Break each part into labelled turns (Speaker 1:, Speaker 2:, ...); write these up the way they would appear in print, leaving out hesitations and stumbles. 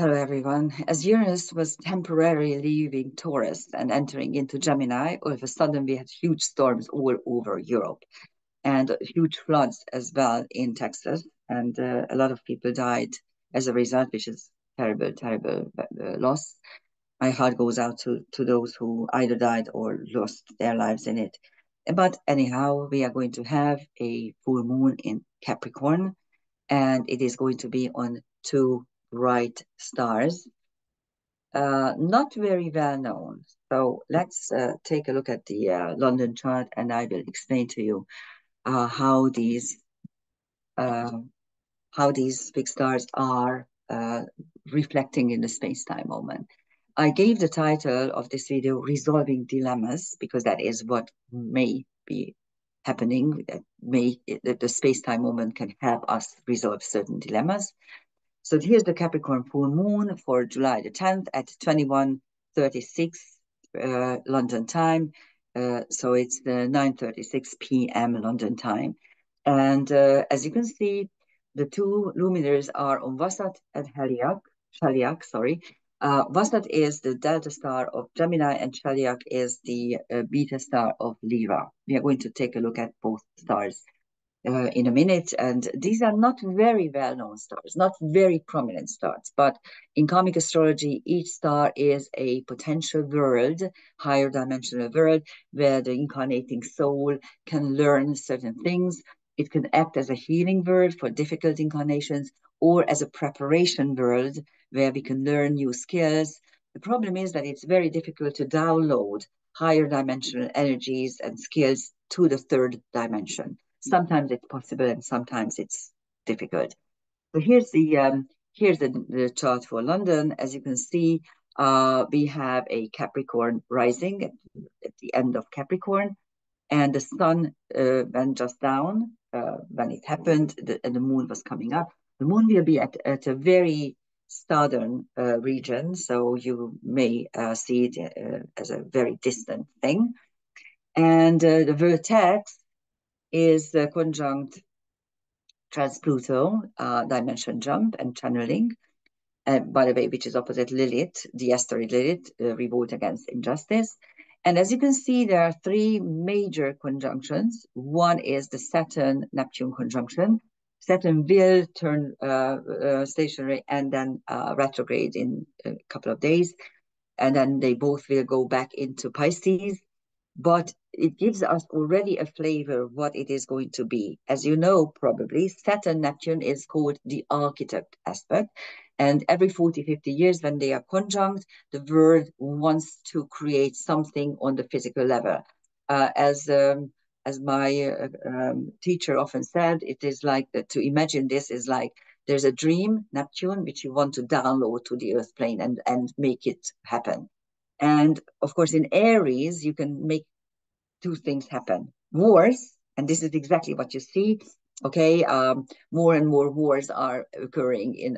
Speaker 1: Hello, everyone. As Uranus was temporarily leaving Taurus and entering into Gemini, all of a sudden we had huge storms all over Europe and huge floods as well in Texas. And a lot of people died as a result, which is terrible, terrible loss. My heart goes out to those who either died or lost their lives in it. But anyhow, we are going to have a full moon in Capricorn, and it is going to be on two bright stars, not very well known. So let's take a look at the London chart, and I will explain to you how uh, these big stars are reflecting in the space-time moment. I gave the title of this video "Resolving Dilemmas" because that is what may be happening. That the space-time moment can help us resolve certain dilemmas. So here's the Capricorn full moon for July the 10th at 21:36 London time. So it's the 9:36 p.m. London time. And as you can see, the two luminaries are on Wasat and Sheliak, sorry. Wasat is the delta star of Gemini and Sheliak is the beta star of Lyra. We are going to take a look at both stars in a minute. And these are not very well-known stars, not very prominent stars, but in comic astrology, each star is a potential world, higher dimensional world, where the incarnating soul can learn certain things. It can act as a healing world for difficult incarnations or as a preparation world where we can learn new skills. The problem is that it's very difficult to download higher dimensional energies and skills to the third dimension. Sometimes it's possible and sometimes it's difficult. So here's the chart for London. As you can see, we have a Capricorn rising at the end of Capricorn, and the sun went just down when it happened, and the moon was coming up. The moon will be at a very southern region, so you may see it as a very distant thing. And the vertex is the conjunct trans-Pluto, dimension jump and channeling, by the way, which is opposite Lilith, the asteroid Lilith, revolt against injustice. And as you can see, there are three major conjunctions. One is the Saturn-Neptune conjunction. Saturn will turn stationary and then retrograde in a couple of days. And then they both will go back into Pisces, but it gives us already a flavor of what it is going to be. As you know, probably, Saturn-Neptune is called the architect aspect. And every 40, 50 years, when they are conjunct, the world wants to create something on the physical level. As my teacher often said, it is like to imagine this is like there's a dream, Neptune, which you want to download to the earth plane and make it happen. And of course, in Aries, you can make two things happen. Wars, and this is exactly what you see. Okay, more and more wars are occurring in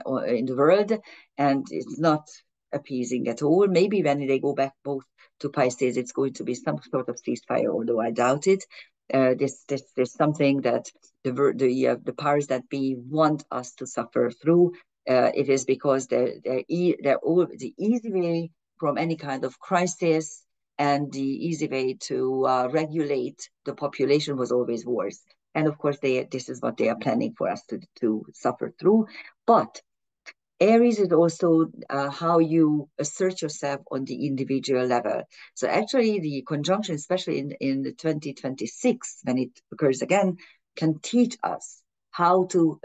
Speaker 1: the world, and it's not appeasing at all. Maybe when they go back both to Pisces, it's going to be some sort of ceasefire, although I doubt it. This is something that the powers that be want us to suffer through. It is because they're all the easy way from any kind of crisis, and the easy way to regulate the population was always wars. And of course, this is what they are planning for us to suffer through. But Aries is also how you assert yourself on the individual level. So actually, the conjunction, especially in the 2026, when it occurs again, can teach us how to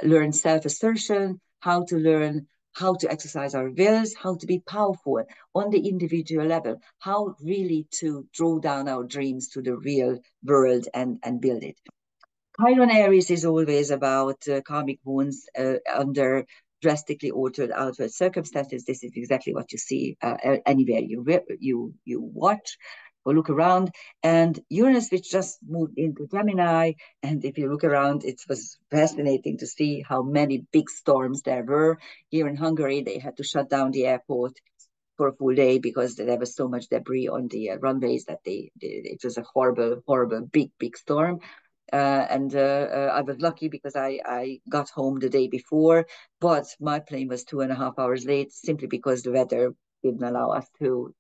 Speaker 1: learn self-assertion, how to learn how to exercise our wills, how to be powerful on the individual level, how really to draw down our dreams to the real world and build it. Chiron Aries is always about karmic wounds under drastically altered outward circumstances. This is exactly what you see anywhere you watch or look around. And Uranus, which just moved into Gemini, and if you look around, it was fascinating to see how many big storms there were. Here in Hungary, they had to shut down the airport for a full day because there was so much debris on the runways that it was a horrible, horrible, big storm. I was lucky because I got home the day before, but my plane was 2.5 hours late simply because the weather didn't allow us to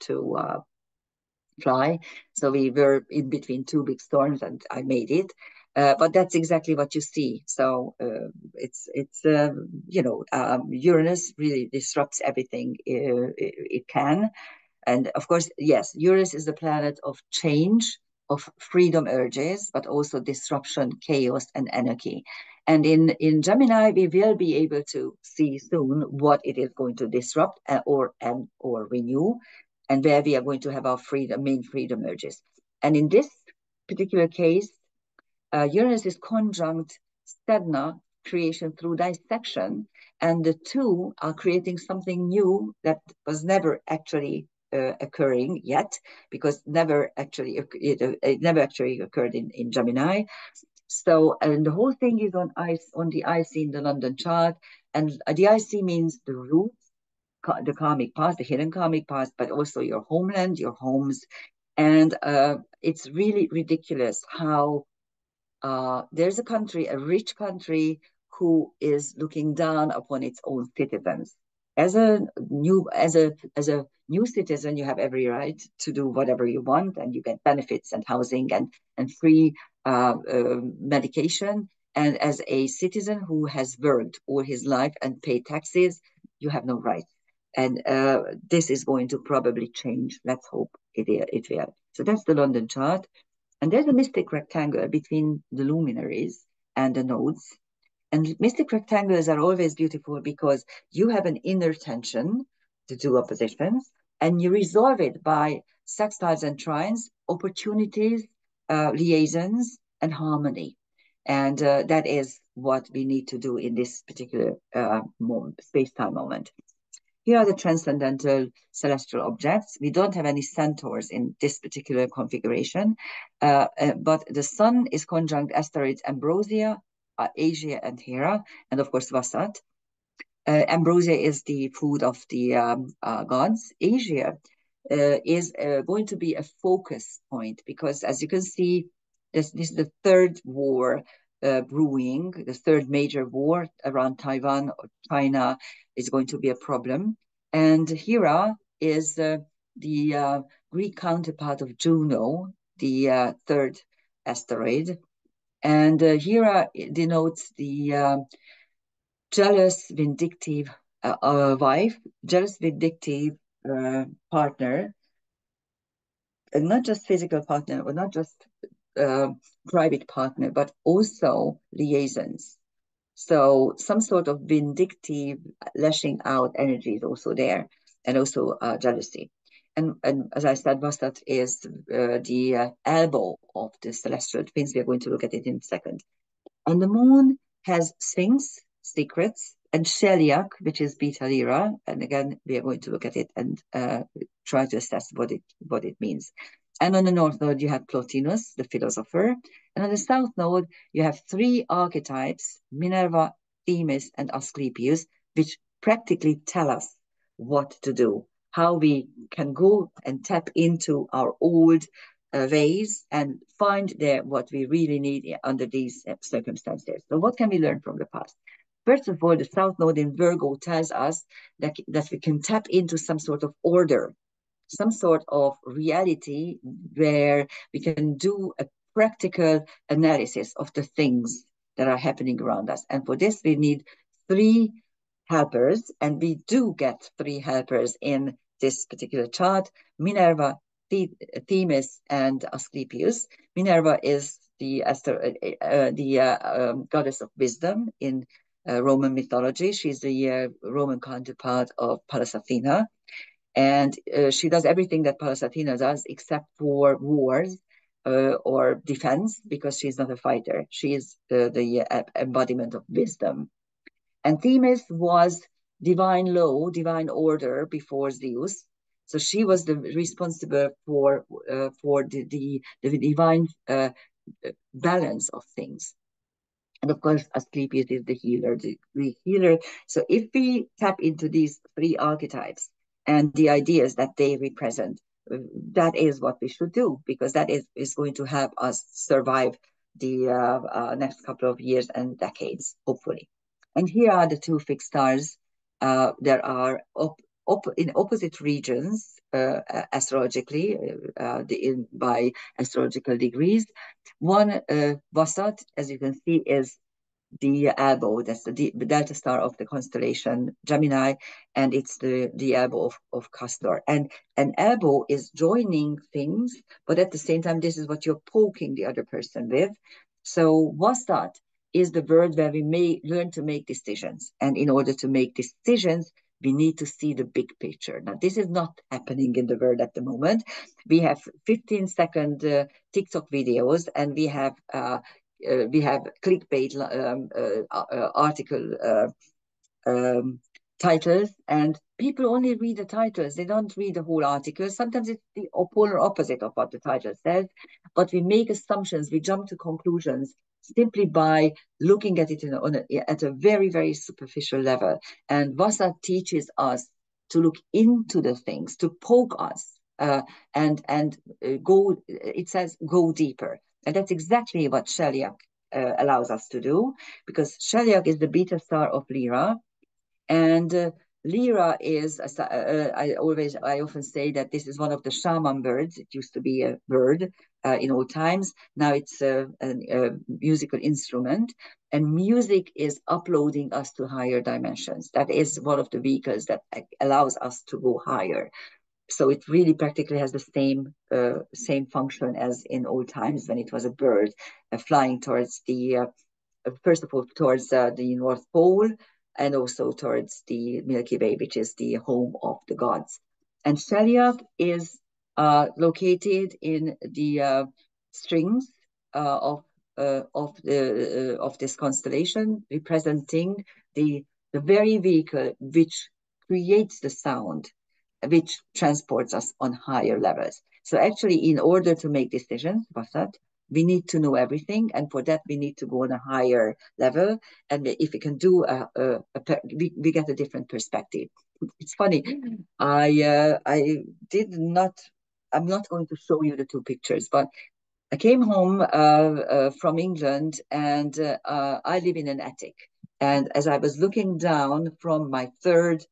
Speaker 1: fly. So we were in between two big storms, and I made it. But that's exactly what you see. So it's Uranus really disrupts everything it can. And of course, yes, Uranus is the planet of change, of freedom urges, but also disruption, chaos, and anarchy. And in Gemini, we will be able to see soon what it is going to disrupt or renew, and where we are going to have our main freedom urges. And in this particular case, Uranus is conjunct Sedna, creation through dissection, and the two are creating something new that was never actually occurring yet, because it never actually occurred in Gemini. So, and the whole thing is on the IC in the London chart, and the IC means the roots, the karmic past, the hidden karmic past, but also your homeland, your homes, and it's really ridiculous how there's a country, a rich country, who is looking down upon its own citizens. As a new citizen, you have every right to do whatever you want, and you get benefits and housing and free medication. And as a citizen who has worked all his life and paid taxes, you have no right. And this is going to probably change. Let's hope it will. So that's the London chart. And there's a mystic rectangle between the luminaries and the nodes. And mystic rectangles are always beautiful because you have an inner tension, the two oppositions, and you resolve it by sextiles and trines, opportunities, liaisons, and harmony. And that is what we need to do in this particular space-time moment. Here are the transcendental celestial objects. We don't have any centaurs in this particular configuration, but the sun is conjunct asteroids Ambrosia, Asia, and Hera, and of course Wasat. Ambrosia is the food of the gods. Asia is going to be a focus point because, as you can see, this is the third war brewing, the third major war around Taiwan or China is going to be a problem. And Hera is the Greek counterpart of Juno, the third asteroid. And Hera denotes the jealous, vindictive wife, jealous, vindictive partner, and not just physical partner or not just private partner, but also liaisons. So some sort of vindictive, lashing out energy is also there, and also jealousy. And as I said, Wasat is the elbow of the celestial twins. We are going to look at it in a second. And the moon has Sphinx, secrets, and Sheliak, which is Beta Lyra. And again, we are going to look at it and try to assess what it means. And on the North Node, you have Plotinus, the philosopher. And on the South Node, you have three archetypes, Minerva, Themis, and Asclepius, which practically tell us what to do, how we can go and tap into our old ways and find there what we really need under these circumstances. So what can we learn from the past? First of all, the South Node in Virgo tells us that we can tap into some sort of order, some sort of reality where we can do a practical analysis of the things that are happening around us. And for this, we need three helpers, and we do get three helpers in this particular chart: Minerva, Themis, and Asclepius. Minerva is the goddess of wisdom in Roman mythology. She's the Roman counterpart of Pallas Athena. And she does everything that Pallas Athena does except for wars or defense, because she's not a fighter. She is the embodiment of wisdom. And Themis was divine law, divine order before Zeus. So she was responsible for the divine balance of things. And of course, Asclepius is the healer, the healer. So if we tap into these three archetypes and the ideas that they represent, that is what we should do, because that is going to help us survive the next couple of years and decades, hopefully. And here are the two fixed stars. There are in opposite regions astrologically, by astrological degrees. One, Wasat, as you can see, is the elbow. That's the delta star of the constellation Gemini, and it's the elbow of Castor. And an elbow is joining things, but at the same time, this is what you're poking the other person with. So Wasat is the word where we may learn to make decisions. And in order to make decisions, we need to see the big picture. Now, this is not happening in the world at the moment. We have 15-second TikTok videos, and we have clickbait article titles, and people only read the titles. They don't read the whole article. Sometimes it's the polar opposite of what the title says, but we make assumptions, we jump to conclusions simply by looking at it at a very, very superficial level. And Vasa teaches us to look into the things, to poke us, and go, it says, go deeper. And that's exactly what Sheliak allows us to do, because Sheliak is the beta star of Lyra. And Lyra is, I often say that this is one of the shaman birds. It used to be a bird in old times. Now it's a musical instrument. And music is uploading us to higher dimensions. That is one of the vehicles that allows us to go higher. So it really practically has the same function as in old times when it was a bird flying towards first of all, towards the North Pole, and also towards the Milky Way, which is the home of the gods. And Sheliak is located in the strings of this constellation, representing the very vehicle which creates the sound, which transports us on higher levels. So actually, in order to make decisions, Vasat, we need to know everything, and for that we need to go on a higher level. And if we can do we get a different perspective. It's funny. I did not. I'm not going to show you the two pictures, but I came home from England, and I live in an attic. And as I was looking down from my third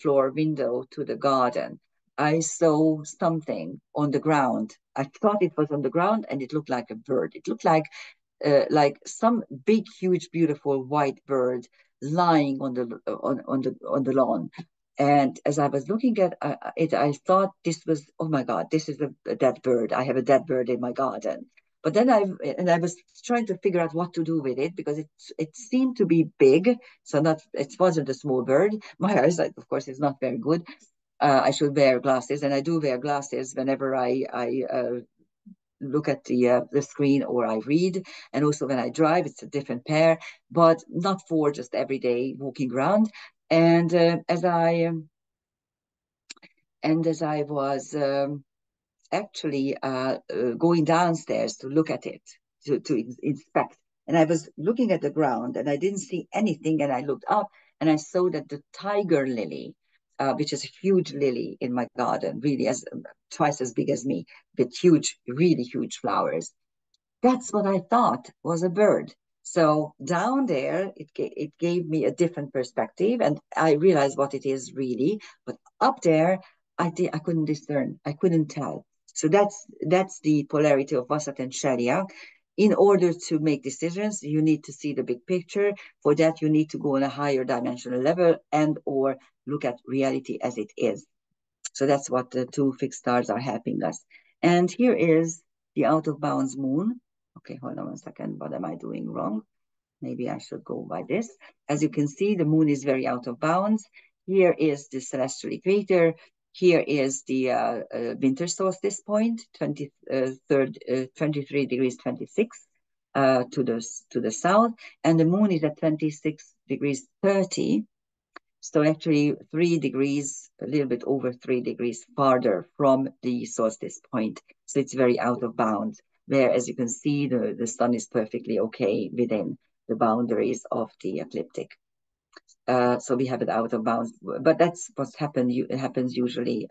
Speaker 1: floor window to the garden, I saw something on the ground. I thought it was on the ground, and it looked like a bird. It looked like some big, huge, beautiful white bird lying on the lawn. And as I was looking at it, I thought this was, oh my God, this is a dead bird. I have a dead bird in my garden. But then I was trying to figure out what to do with it, because it seemed to be big, so it wasn't a small bird. My eyesight, of course, is not very good. I should wear glasses, and I do wear glasses whenever I look at the screen or I read, and also when I drive, it's a different pair, but not for just everyday walking around. And as I was actually going downstairs to look at it, to inspect, and I was looking at the ground, and I didn't see anything, and I looked up, and I saw that the tiger lily, which is a huge lily in my garden, really twice as big as me, with really huge flowers. That's what I thought was a bird. So down there, it gave me a different perspective, and I realized what it is really. But up there, I couldn't discern. I couldn't tell. So that's the polarity of Vasat and Sheliak. In order to make decisions, you need to see the big picture. For that, you need to go on a higher dimensional level and/or look at reality as it is. So that's what the two fixed stars are helping us. And here is the out of bounds moon. Okay, hold on a second. What am I doing wrong? Maybe I should go by this. As you can see, the moon is very out of bounds. Here is the celestial equator. Here is the winter solstice point, 23 degrees 26 to the south, and the moon is at 26 degrees 30. So actually 3 degrees, a little bit over 3 degrees farther from the solstice point. So it's very out of bounds, where, as you can see, the sun is perfectly okay within the boundaries of the ecliptic. So we have it out of bounds, but that's what's happened. It happens usually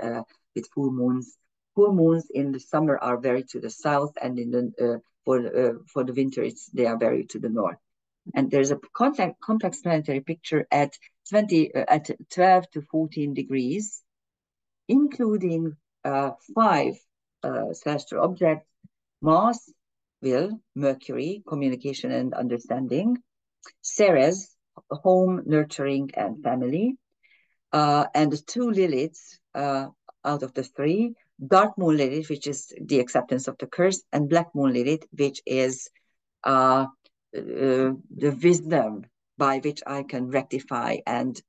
Speaker 1: with full moons. Full moons in the summer are very to the south, and in the for the winter, they are very to the north. And there's a complex planetary picture at 12 to 14 degrees, including 5 celestial objects: Mars, will, Mercury, communication and understanding; Ceres, home, nurturing, and family; and the 2 Liliths out of the 3, Dark Moon Lilith, which is the acceptance of the curse, and Black Moon Lilith, which is the wisdom by which I can rectify and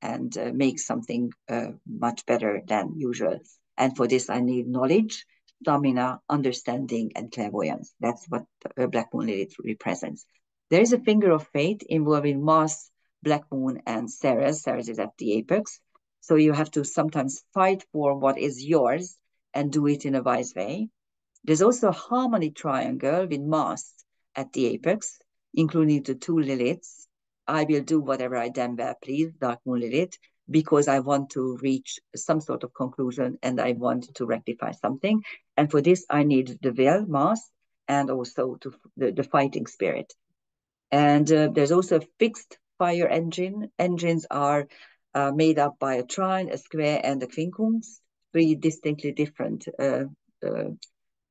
Speaker 1: make something much better than usual. And for this, I need knowledge, stamina, understanding, and clairvoyance. That's what Black Moon Lilith represents. There is a finger of fate involving Mars, Black Moon, and Ceres. Ceres is at the apex. So you have to sometimes fight for what is yours and do it in a wise way. There's also a harmony triangle with Mars at the apex, including the 2 Liliths. I will do whatever I damn well please, Dark Moon Lilith, because I want to reach some sort of conclusion and I want to rectify something. And for this, I need the will, Mars, and also the fighting spirit. And there's also a fixed fire engine. Engines are made up by a trine, a square, and a quincunx, 3 distinctly different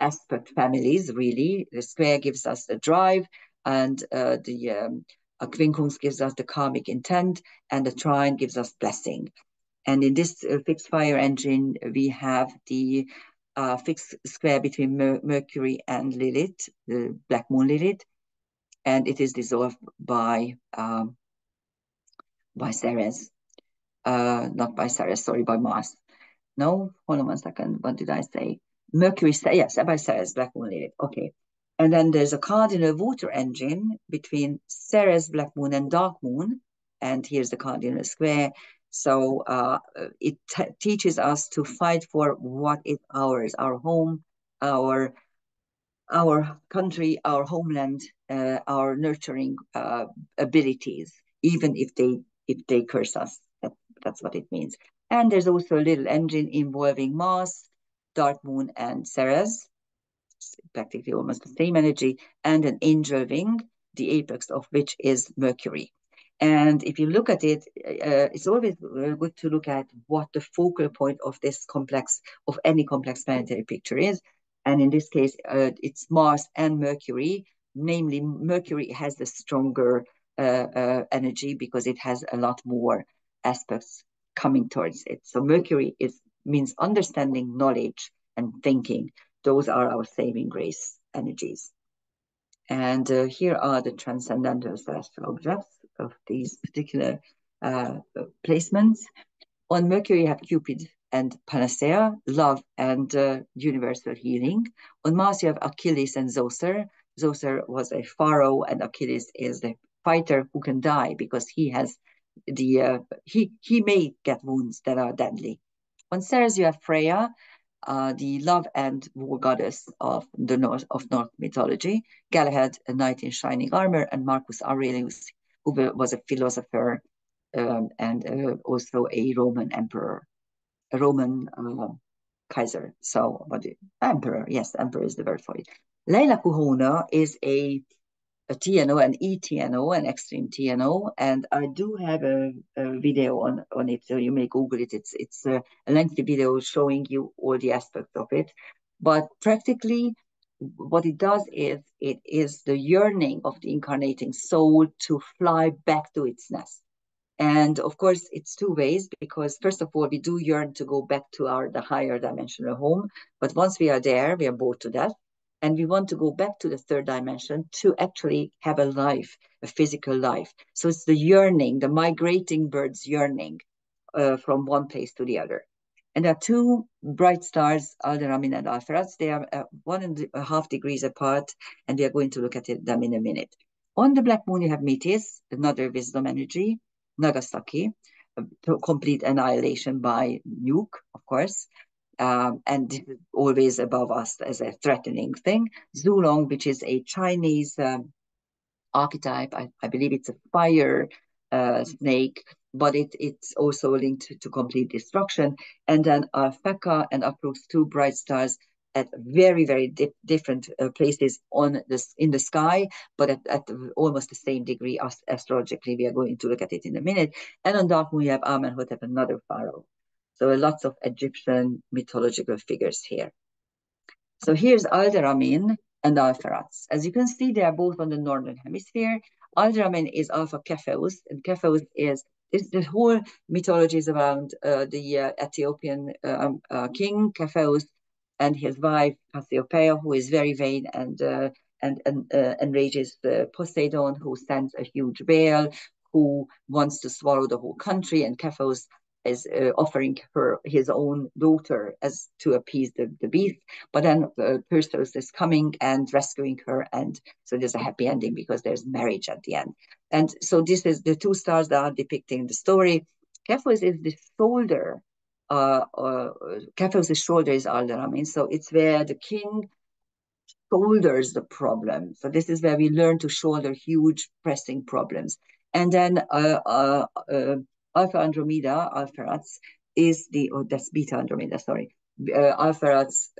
Speaker 1: aspect families, really. The square gives us the drive, and the quincunx gives us the karmic intent, and the trine gives us blessing. And in this fixed fire engine, we have the fixed square between Mercury and Lilith, the Black Moon Lilith, and it is dissolved by Ceres, not by Ceres, sorry, by Mars. No, hold on 1 second. What did I say? Mercury, yes, by Ceres, Black Moon Lilith. Okay. And then there's a cardinal water engine between Ceres, Black Moon, and Dark Moon. And here's the cardinal square. So it teaches us to fight for what is ours, our home, our country, our homeland, our nurturing abilities, even if they curse us. That's what it means. And there's also a little engine involving Mars, Dark Moon, and Ceres, practically almost the same energy, and an angel wing, the apex of which is Mercury. And if you look at it, it's always good to look at what the focal point of any complex planetary picture is. And in this case, it's Mars and Mercury. Namely, Mercury has the stronger energy because it has a lot more aspects coming towards it. So Mercury means understanding, knowledge, and thinking. Those are our saving grace energies. And here are the transcendental celestial objects of these particular placements. On Mercury, you have Cupid and Panacea, love and universal healing. On Mars, you have Achilles and Zoser. Zoser was a pharaoh, and Achilles is the fighter who can die because he has he may get wounds that are deadly. On Ceres, you have Freya, the love and war goddess of North mythology. Galahad, a knight in shining armor, and Marcus Aurelius, who was a philosopher and also a Roman emperor, a Roman Kaiser. So, emperor? Yes, emperor is the word for it. Leila Kuhona is a TNO, an ETNO, an extreme TNO, and I do have a video on it, so you may Google it. It's a lengthy video showing you all the aspects of it. But practically, what it does is it is the yearning of the incarnating soul to fly back to its nest. And of course, it's 2 ways, because first of all, we do yearn to go back to the higher dimensional home. But once we are there, we are bored to death. And we want to go back to the 3rd dimension to actually have a life, a physical life. So it's the yearning, the migrating bird's yearning from one place to the other. And there are 2 bright stars, Aldebaran and Alpheratz. They are 1.5 degrees apart, and we are going to look at them in a minute. On the Black Moon, you have Metis, another wisdom energy, Nagasaki, complete annihilation by nuke, of course. And always above us as a threatening thing. Zulong, which is a Chinese archetype. I believe it's a fire snake, but it's also linked to complete destruction. And then Alpheka and Apros, 2 bright stars at very, very different places in the sky, but at almost the same degree astrologically. We are going to look at it in a minute. And on dark moon, we have Amenhotep, another pharaoh. So lots of Egyptian mythological figures here. So here's Alderamin and Alpheratz. As you can see, they are both on the northern hemisphere. Alderamin is Alpha Cepheus, and Cepheus is the whole mythology is around the Ethiopian king Cepheus and his wife Cassiopeia, who is very vain and enrages Poseidon, who sends a huge whale who wants to swallow the whole country, and Cepheus is offering her his own daughter as to appease the beast, but then Perseus is coming and rescuing her, and so there's a happy ending because there's marriage at the end. And so this is the two stars that are depicting the story. Cepheus is the shoulder. Cepheus' shoulder is Alderamin, so it's where the king shoulders the problem. So this is where we learn to shoulder huge pressing problems. And then Alpha Andromeda, Alpheratz, is the, oh, that's Beta Andromeda, sorry. Alpheratz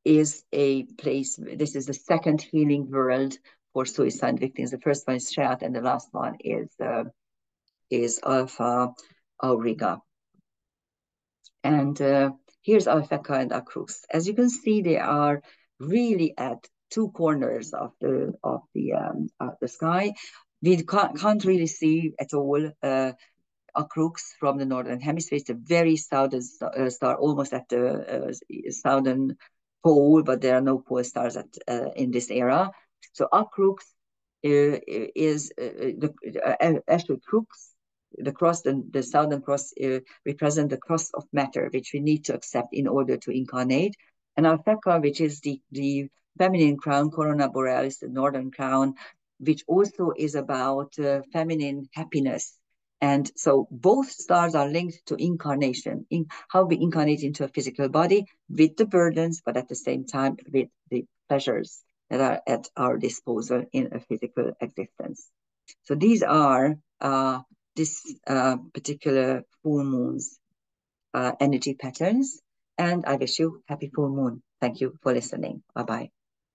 Speaker 1: is a place, this is the second healing world for suicide victims. The first one is Sheliak, and the last one is Alpha Auriga. And here's Alphecca and Acrux. As you can see, they are really at two corners of the sky. We can't really see at all Acrux from the northern hemisphere. It's a very southern star, almost at the southern pole, but there are no pole stars in this era. So Acrux is actually Crux. The cross, the southern cross, represent the cross of matter, which we need to accept in order to incarnate. And Alphecca, which is the feminine crown, Corona Borealis, the northern crown, which also is about feminine happiness. And so both stars are linked to incarnation, in how we incarnate into a physical body with the burdens, but at the same time with the pleasures that are at our disposal in a physical existence. So these are this particular full moon's energy patterns. And I wish you happy full moon. Thank you for listening. Bye-bye.